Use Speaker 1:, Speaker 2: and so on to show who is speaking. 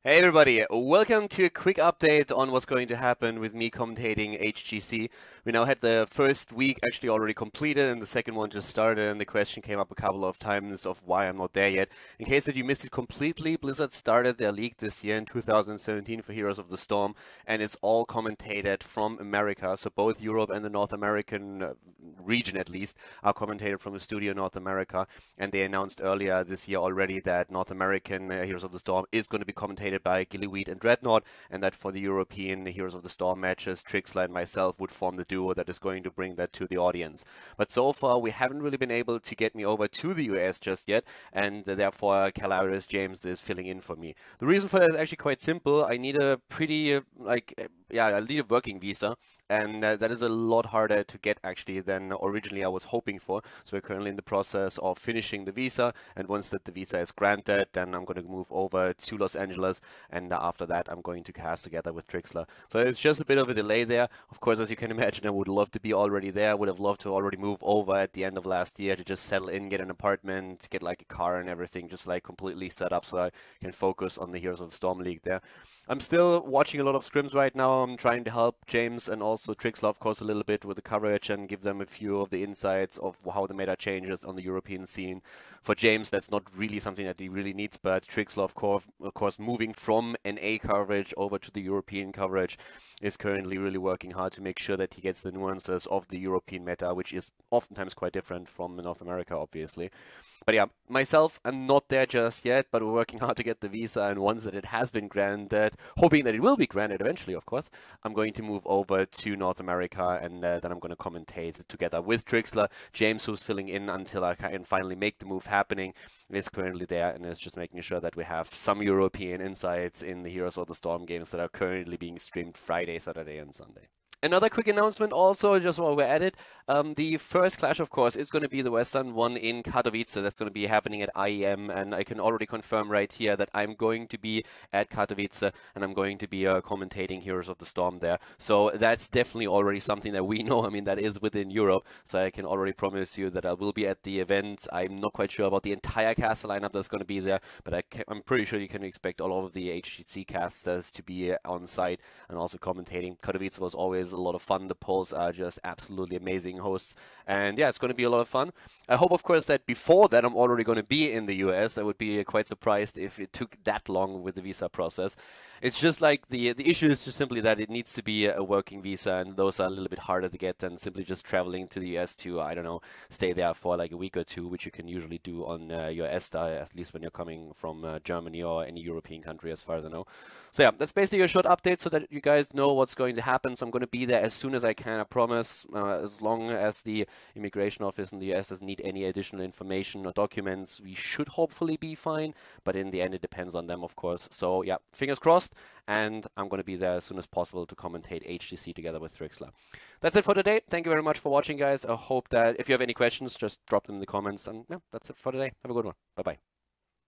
Speaker 1: Hey everybody, welcome to a quick update on what's going to happen with me commentating HGC. We now had the first week actually already completed and the second one just started, and the question came up a couple of times of why I'm not there yet. In case that you missed it completely, Blizzard started their league this year in 2017 for Heroes of the Storm, and it's all commentated from America, so both Europe and the North American region at least are commentated from the studio in North America, and they announced earlier this year already that North American Heroes of the Storm is going to be commentated by Gillyweed and Dreadnought, and that for the European Heroes of the Storm matches, Trixler and myself would form the duo that is going to bring that to the audience. But so far, we haven't really been able to get me over to the US just yet, and therefore Khaldor James is filling in for me. The reason for that is actually quite simple. I need a pretty, I need a working visa, and that is a lot harder to get actually than originally I was hoping for. So we're currently in the process of finishing the visa, and once that the visa is granted, then I'm going to move over to Los Angeles, and after that I'm going to cast together with Trixler. So it's just a bit of a delay there. Of course, as you can imagine, I would love to be already there. I would have loved to already move over at the end of last year to just settle in, get an apartment, get like a car and everything, just like completely set up so I can focus on the Heroes of the Storm League there. I'm still watching a lot of scrims right now. I'm trying to help James and also Trixler, of course, a little bit with the coverage and give them a few of the insights of how the meta changes on the European scene. For James, that's not really something that he really needs, but Trixler, of course, moving from NA coverage over to the European coverage is currently really working hard to make sure that he gets the nuances of the European meta, which is oftentimes quite different from North America, obviously. But yeah, myself, I'm not there just yet, but we're working hard to get the visa, and once that it has been granted, hoping that it will be granted eventually, of course, I'm going to move over to North America, and then I'm going to commentate together with Trixler. James, who's filling in until I can finally make the move happening, is currently there and is just making sure that we have some European insights in the Heroes of the Storm games that are currently being streamed Friday, Saturday, and Sunday. Another quick announcement also, just while we're at it, the first clash, of course, is going to be the Western one in Katowice. That's going to be happening at IEM, and I can already confirm right here that I'm going to be at Katowice, and I'm going to be commentating Heroes of the Storm there. So that's definitely already something that we know. I mean, that is within Europe, so I can already promise you that I will be at the event. I'm not quite sure about the entire cast lineup that's going to be there, but I'm pretty sure you can expect all of the HGC casters to be on site and also commentating. Katowice was always a lot of fun. The Poles are just absolutely amazing hosts, and yeah, it's going to be a lot of fun. I hope, of course, that before that I'm already going to be in the US. I would be quite surprised if it took that long with the visa process. It's just like the issue is just simply that it needs to be a working visa, and those are a little bit harder to get than simply just traveling to the US to, I don't know, stay there for like a week or two, which you can usually do on your ESTA, at least when you're coming from Germany or any European country, as far as I know. So yeah, that's basically a short update so that you guys know what's going to happen. So I'm going to be there as soon as I can, I promise, as long as the immigration office in the US doesn't need any additional information or documents, we should hopefully be fine, but in the end it depends on them, of course. So yeah, fingers crossed, and I'm going to be there as soon as possible to commentate HGC together with Trixler. That's it for today. Thank you very much for watching, guys. I hope that if you have any questions, just drop them in the comments, and yeah, that's it for today. Have a good one. Bye-bye.